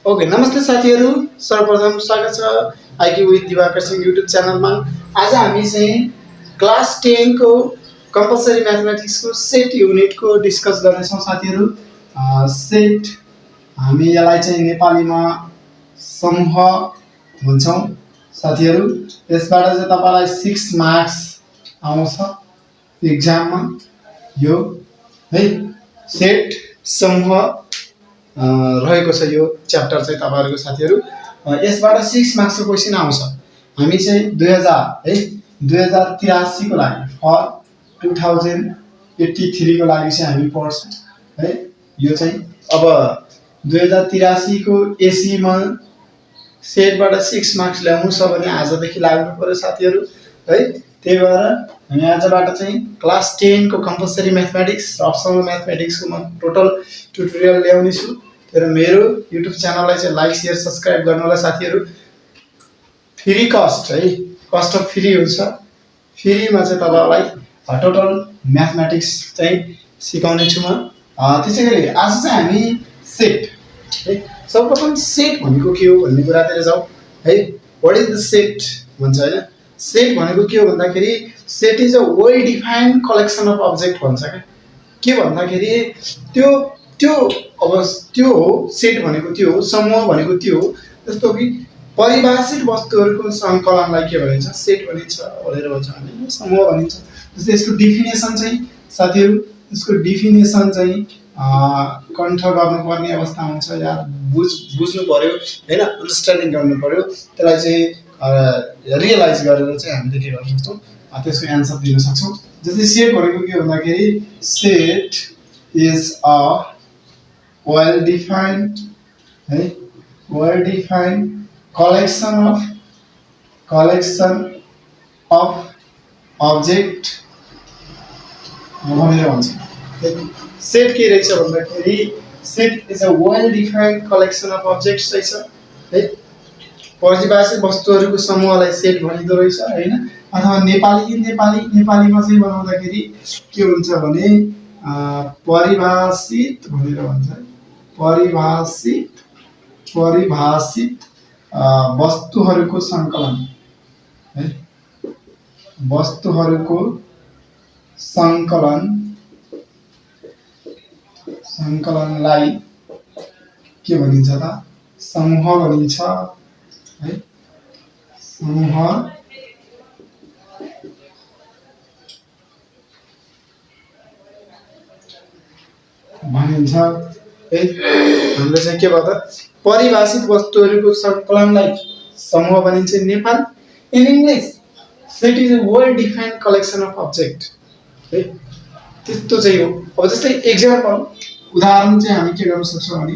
Okay, नमस्ते साथीहरू। सर्वप्रथम स्वागत छ IQ with Diwakar Singh YouTube च्यानलमा। आज हामी चाहिँ क्लास 10 को कम्पलसरी म्याथमेटिक्सको सेट युनिटको डिस्कस गर्नेछौँ साथीहरू। सेट हामी यसलाई चाहिँ नेपालीमा समूह भन्छौँ साथीहरू। यसबाट चाहिँ तपाईलाई 6 मार्क्स आउँछ एक्जाममा। यो है सेट समूह रहेको छ यो च्याप्टर चाहिँ तपाईहरुको साथीहरू। यसबाट 6 मार्क्सको क्वेशन आउँछ। हामी चाहिँ 2083 को लागि फर 2083 को लागि चाहिँ हामी पढ्छौँ है। यो चाहिँ अब 2083 को एसी मा सेटबाट 6 मार्क्स ल्याउनु छ भने आजदेखि लाग्नु पर्यो साथीहरू है। त्यही भएर हामी आजबाट चाहिँ क्लास 10 को कम्पलसरी म्याथमेटिक्स अप्सनल म्याथमेटिक्स को म टोटल ट्युटोरियल ल्याउने छु। तर मेरो युट्युब च्यानललाई चाहिँ लाइक शेयर सब्स्क्राइब गर्नु होला साथीहरू। फ्री कस्ट है, कस्ट अफ फ्री हुन्छ। फ्रीमा चाहिँ तपाईलाई टोटल म्याथमेटिक्स चाहिँ सिकाउने छु म। त्यसैगरी आज चाहिँ हामी सेट है, सर्वप्रथम सेट भनेको के हो भन्ने कुरातिर जाउँ है। व्हाट इज द सेट भन्छ हैन। सेट भनेको के हो भन्दाखेरि set is a well defined collection of object भन्छ के भन्दाखेरि त्यो अब त्यो हो सेट भनेको त्यो हो, समूह भनेको त्यो हो। जस्तो कि परिभाषित वस्तुहरूको संकलनलाई के भनिन्छ, सेट भनिन्छ भनेर भन्छ हामी, समूह भनिन्छ। जस्तै यसको डेफिनेसन चाहिँ साथीहरू, यसको डेफिनेसन चाहिँ कण्ठ गर्नुपर्ने अवस्था हुन्छ यार, बुझ्नु पर्यो हैन, अन्डरस्ट्यान्डिङ गर्नु पर्यो। त्यसलाई चाहिँ रियलाइज गरेर चाहिँ हामीले के गर्न सक्छौँ, त्यसको एन्सर दिन सक्छौँ। जस्तै सेट भनेको के भन्दाखेरि set is a well defined collection of object भनेर भन्छ। सेट के रहेछ भन्दाखेरि set is a well defined collection of objects रहेछ है। परिभाषित वस्तुहरूको समूहलाई सेट भनिदो रहेछ हैन। अथवा नेपालीमा चाहिँ बनाउँदाखेरि के हुन्छ भने परिभाषित भनेर भन्छ। परिभाषित वस्तुहरूको संकलन है, वस्तुहरूको संकलनलाई के भनिन्छ त, समूह भनिन्छ है। समूह भनिन्छ है। हाम्रो चाहिँ के भयो त, परिभाषित वस्तुहरूको संकलनलाई समूह भनिन्छ Nepal. In English set is a well defined collection of object है, त्यस्तो चाहिँ हो। अब जस्तै एक्जाम्पल उदाहरण चाहिँ हामी के गर्न सक्छौँ भने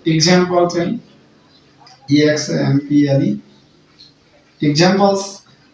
एक्जाम्पल चाहिँ एक्जाम्पल एक्जाम्पल्स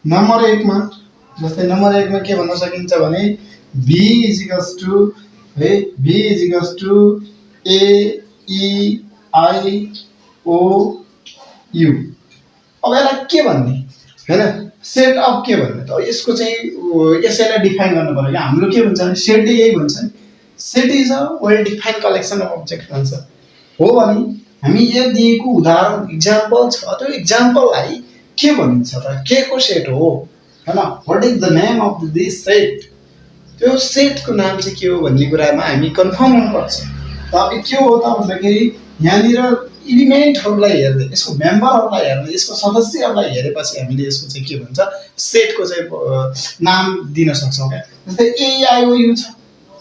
नम्बर 1 मा, जस्तै नम्बर 1 मा के भन्न सकिन्छ भने b is equals to a e i o u। अब यसलाई के भन्ने हैन, सेट अफ के भन्ने त, यसको चाहिँ यसैलाई डिफाइन गर्नु पर्यो। हाम्रो के भन्छ भने सेट यही भन्छ नि, set is a well defined collection of object भन्छ हो। भने हामी यो दिएको उदाहरण एक्जाम्पल छ, त्यो एक्जाम्पललाई के भनिन्छ त, के को सेट हो हैन। What is the name of this set, त्यो सेटको नाम चाहिँ के हो भन्ने कुरामा हामी कन्फर्म हुनुपर्छ। त अब के हो त भन्दाखेरि यहाँनिर एलिमेन्टहरूलाई हेर्दै, यसको मेम्बरहरूलाई हेर्दै, यसको सदस्यहरूलाई हेरेपछि हामीले यसको चाहिँ के भन्छ, सेटको चाहिँ नाम दिन सक्छौँ क्या। जस्तै AIOU छ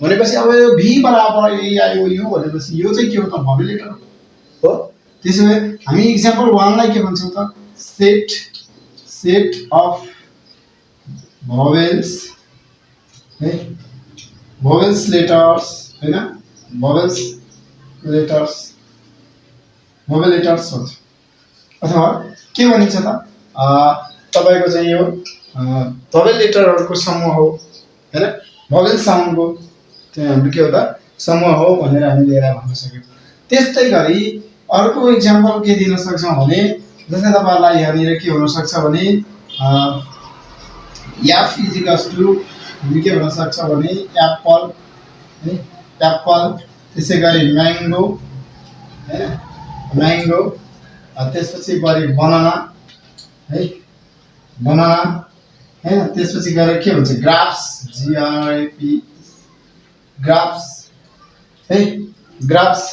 भनेपछि अब यो V बराबर AIOU भनेपछि यो चाहिँ के हो त, भोवेल लेटर हो। त्यसो भए हामी एक्जाम्पल 1 लाई के भन्छौँ त, सेट अफ भोवेल्स है, भोवेल्स लेटर्स हैन, भोवेल लेटर्स भन्छ। अथवा के भनिन्छ त, तपाईको चाहिँ यो भोवेल लेटरहरुको समूह हो हैन, भोवेल साउन्डको चाहिँ हाम्रो के हो त, समूह हो भनेर हामीले यसलाई भन्न सक्यौं। त्यस्तै गरी अर्को एक्जाम्पल के दिन सक्छौं भने जस्तै तपाईहरुलाई यहाँनिर के हुन सक्छ भने f इज इक्वल्स टु हामी के भन्न सक्छ भने एप्पल है, एप्पल। त्यसैगरी म्याङ्गो हैन, म्याङ्गो त्यसपछि गरे बनाना है, बनाना हैन। त्यसपछि गएर के भन्छ ग्राफ्स, GRAP, ग्राफ्स है, ग्राफ्स।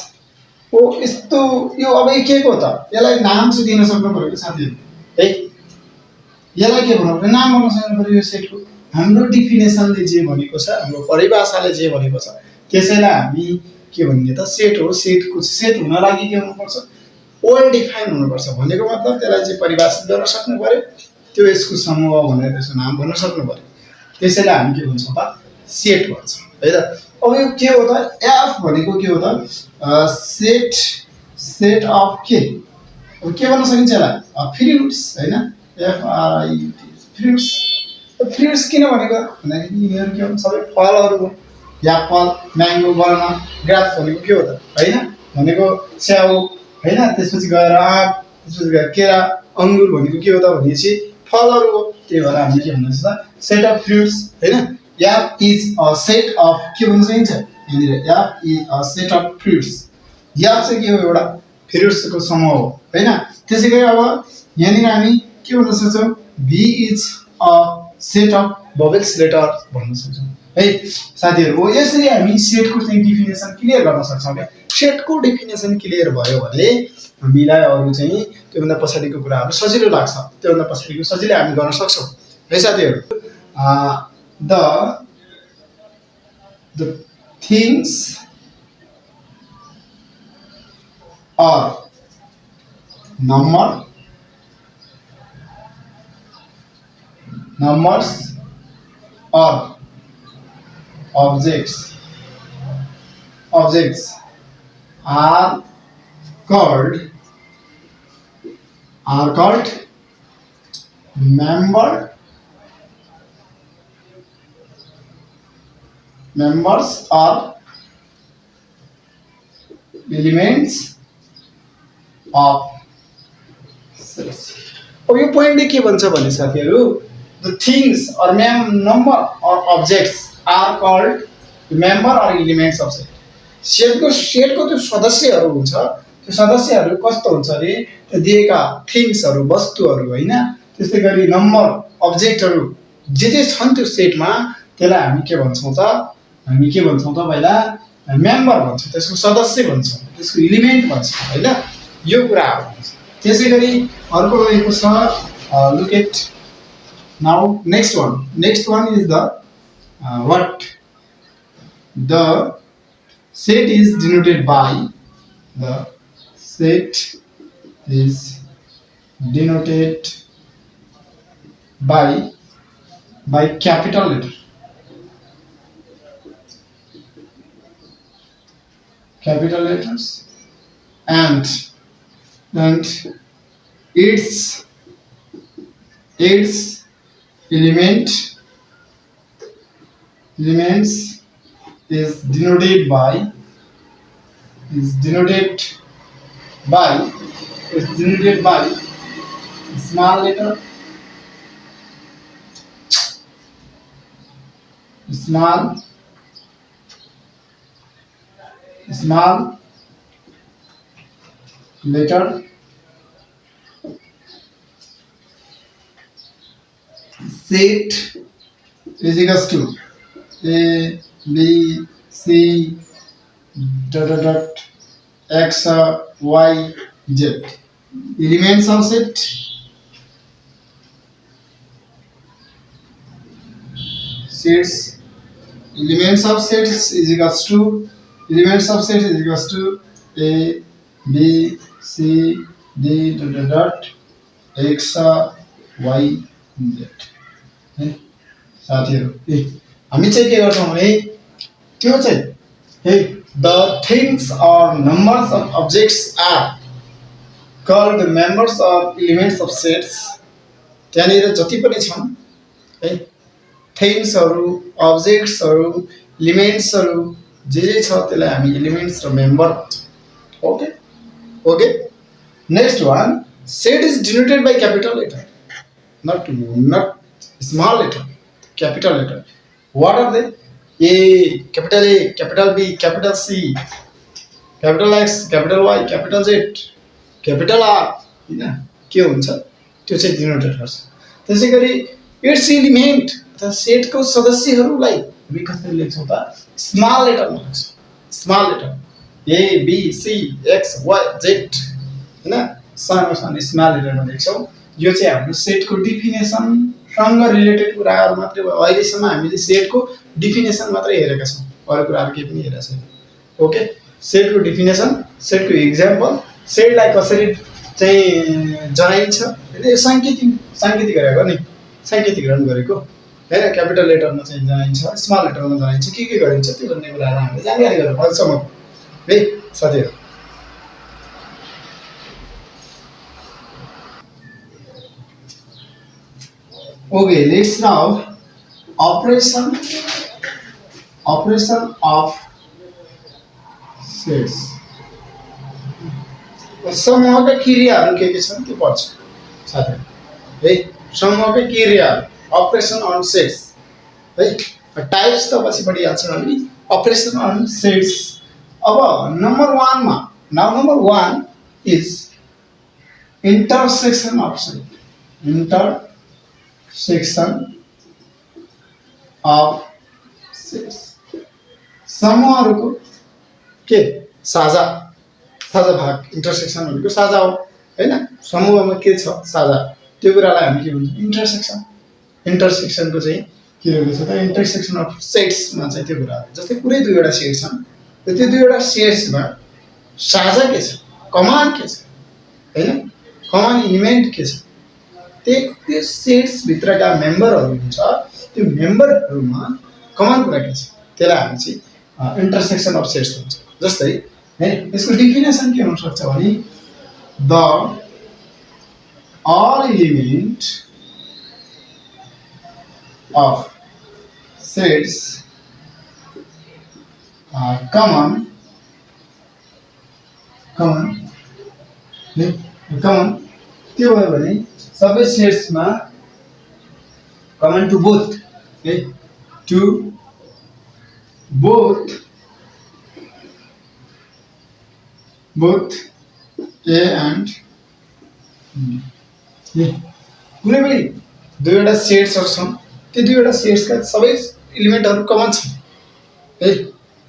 ओ यस्तो यो अब यो के को त, यसलाई नाम चाहिँ दिन सक्नु पर्यो साथीहरु है। यसलाई के भन्नु पर्यो, नाम गर्न सक्नु पर्यो यो सेटको। हाम्रो डिफिनेसनले जे भनेको छ, हाम्रो परिभाषाले जे भनेको छ त्यसैलाई हामी के भन्ने त सेट हो। सेटको सेट हुन लागि के हुनुपर्छ, वेल डिफाइन हुनुपर्छ। भनेको मतलब त्यसलाई चाहिँ परिभाषित गर्न सक्नु पर्यो, त्यो यसको समूह भनेर त्यसको नाम भन्न सक्नु पर्यो। त्यसैलाई हामी के भन्छौँ त, सेट भन्छौँ है त। अब यो के हो त, एफ भनेको के हो त, सेट, सेट अफ के, अब के भन्न सकिन्छ यसलाई, फ्रुट्स हैन, FRIUT, फ्रुट्स। फ्रुट्स किन भनेको भन्दाखेरि यिनीहरू के हुन्, सबै फलहरू हो। Apple, mango, banana. ग्राप्स भनेको के हो त हैन, भनेको स्याउ हैन। त्यसपछि गएर आँप, त्यसपछि गएर केरा, अङ्गुर भनेको के हो त भनेपछि फलहरू हो। त्यही भएर हामीले के भन्नुहुन्छ त, सेट अफ फ्रुट्स हैन। F is a set of के भन्न सकिन्छ यहाँनिर, F is a set of fruits। F चाहिँ के हो, एउटा फ्रुट्सको समूह हो हैन। त्यसैगरी अब यहाँनिर हामी के भन्न सक्छौँ, B is a set of vowels letter भन्न सक्छौँ है साथीहरु। हो यसरी हामी सेटको चाहिँ डिफिनेसन क्लियर गर्न सक्छौँ के। सेटको डिफिनेसन क्लियर भयो भने हामीलाई अरु चाहिँ त्योभन्दा पछाडिको कुराहरु सजिलो लाग्छ, त्योभन्दा पछाडिको सजिलै हामी गर्न सक्छौँ है साथीहरु। The things are numbers or objects are called members or elements of sets। अब यो पोइन्टले के भन्छ भने साथीहरु, the things or number or objects are called member or elements of set। सेटको त्यो सदस्यहरु हुन्छ, त्यो सदस्यहरु कस्तो हुन्छ रे, त्यो दिएका थिंग्सहरु, वस्तुहरु हैन। त्यसै गरी नम्बर, अब्जेक्टहरु जे छन् त्यो सेटमा, त्यसलाई हामी के भन्छौं त, हामी के भन्छौं त पहिला मेम्बर भन्छौं, त्यसको सदस्य भन्छौं, त्यसको एलिमेन्ट भन्छौं हैन। यो कुराहरु हुन्छ। त्यसैगरी अर्को रहेको छ, look at now next one is the what the set is denoted by, the set is denoted by capital letter, capital letters, and its elements is denoted by small letter, small letter, set is equals to A, B, C, dot, X, Y, Z। Elements of set, sets, elements of sets is equals to A, B, C, D, dot, X, Y, Z है साथीहरु। हामी चाहिँ के गर्छौं भने त्यो चाहिँ है, the things or numbers of objects are called the members or elements of sets। त्यहाँनिर जति पनि छन् है, थिंग्सहरु, अब्जेक्ट्सहरु, एलिमेन्ट्सहरु जे छ त्यसलाई हामी एलिमेन्ट्स र मेम्बर भन्छौं। Okay next one, set is denoted by capital letter, not small letter, capital letter। What are they? A, capital B, capital C, capital X, capital Y, capital Z, capital R, होइन के हुन्छ त्यो चाहिँ denotate गर्छ। त्यसै गरी it's element अथवा सेटको सदस्यहरूलाई हामी कसरी लेख्छौँ त स्मल लेटरमा लेख्छौँ। Small letter a b c x y z होइन सानो सानो स्मल लेटरमा लेख्छौँ। यो चाहिँ हाम्रो सेटको डिफिनेसनसँग रिलेटेड कुराहरू मात्रै भयो। अहिलेसम्म हामीले सेटको डिफिनेसन मात्रै हेरेका छौँ, अरू कुराहरू केही पनि हेरेका छैनौँ। ओके, सेटको डिफिनेसन, सेटको इक्जाम्पल, सेटलाई कसरी चाहिँ जनाइन्छ होइन, यो साङ्केतिक गरेको नि, साङ्केतिकरण गरेको होइन। क्यापिटल लेटरमा चाहिँ जनाइन्छ, स्मल लेटरमा जनाइन्छ, के गरिन्छ त्यो भन्ने कुराहरू हामीले जानकारी गरौँ अहिलेसम्म है साथीहरू। Okay, let's now operation of sets. समूहका क्रियाहरू के छन् त्यो पढ्छ साथीहरू है। समूहका क्रियाहरू अपरेसन अन सेट्स है। टाइप्स त पछि पढिहाल्छौँ हामी। अपरेसन अन सेट्स अब नम्बर 1 मा, now number 1 is intersection of set. Intersection of sets समूहहरूको के साझा भाग। इंटरसेक्शन भनेको साझा हो हैन। समूहमा के छ साझा त्यो कुरालाई हामी के भन्छौँ इंटरसेक्शन। इंटरसेक्शनको चाहिँ के रहेको छ त इंटरसेक्शन अफ सेट्समा चाहिँ त्यो कुरा जस्तै कुनै दुईवटा सेट छन्, त्यो दुईवटा सेट्समा साझा के छ, कमान के छ हैन, कमान इलिमेन्ट के छ, त्यो सेट्स भित्रका मेम्बरहरू हुन्छ, त्यो मेम्बरहरूमा कमान कुरा के छ, त्यसलाई हामी चाहिँ इंटरसेक्शन अफ सेट्स भन्छ। जस्तै यसको डिफिनेसन के हुन सक्छ भने the all element of sets are common त्यो भयो भने सबै सेट्समा कमन टु बोथ है, टु बोथ ए एन्ड कुनै पनि दुईवटा सेट्सहरू छन्, त्यो दुईवटा सेट्सका सबै इलिमेन्टहरू कमन छन् है,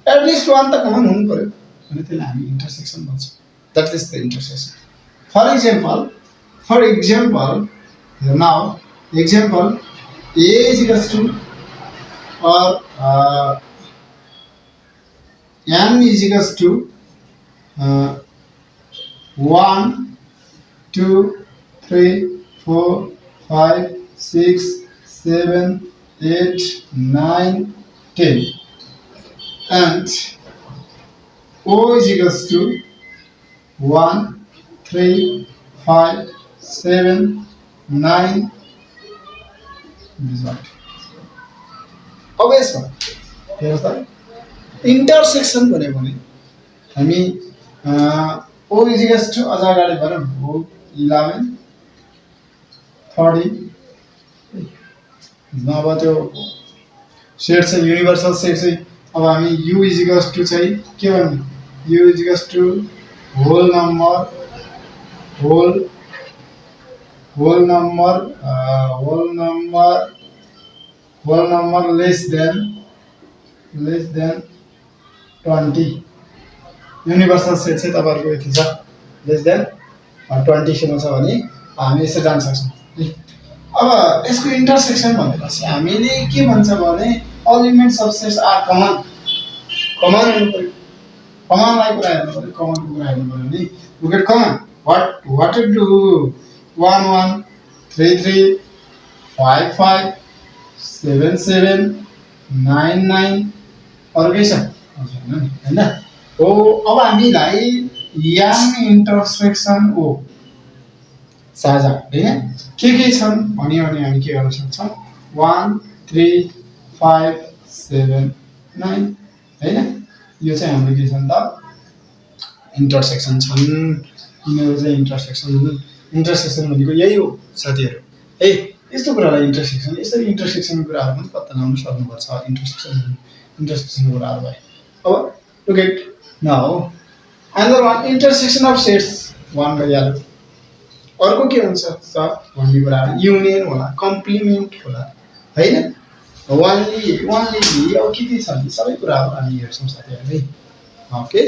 एटलिस्ट वान त कमन हुनु पर्यो भने त्यसलाई हामी इंटरसेक्शन भन्छौँ। That is the intersection. For example now example A is equals to or n is equals to 1 2 3 4 5 6 7 8 9 10 and O is equals to 1 3 5 7 9 this one. अब यसमा हेर्नुहोस् त इंटरसेक्शन भन्यो भने हामी O is equals to अझ अगाडि भएर 11 30 अब त्यो सेट चाहिँ युनिभर्सल सेट चाहिँ अब हामी U is equals to चाहिँ के भन्ने, U is equals to whole number less than 20। Universal set चाहिँ तपाईहरुको यति छ लेस देन 20 सम्म छ भने हामी यसो जान सक्छौँ। अब यसको इंटरसेक्शन भनेपछि हामीले के भन्छ भने all elements of sets are common हुनु पर्यो। कमनलाई कुरा हेर्नु पर्यो, कमनको कुरा हेर्नु पर्यो नि we get common what to do 1 1 3 3 5 5 7 7 9 9 अरु के छ हैन। हो अब हामीलाई m इंटरसेक्शन O साझा हैन के छन् भन्यो भने हामी के गर्न सक्छौँ 1 3 5 7 9 हैन। यो चाहिँ हाम्रो के छन् त इंटरसेक्शन छन्। यिनीहरू चाहिँ इंटरसेक्शन भनेको यही हो साथीहरु है। यस्तो कुरालाई इंटरसेक्शन, यसरी इंटरसेक्शन कुराहरु पनि पत्ता लगाउन सक्नुपर्छ। इंटरसेक्शन कुराहरु भए अब look at now another one intersection of sets one भइहाल्यो। अर्को के हुन्छ त भन्ने कुराहरू युनियन होला, कम्प्लिमेन्ट होला, होइन? वानली अब के छ भने सबै कुराहरू हामी हेर्छौँ साथीहरू है। ओके।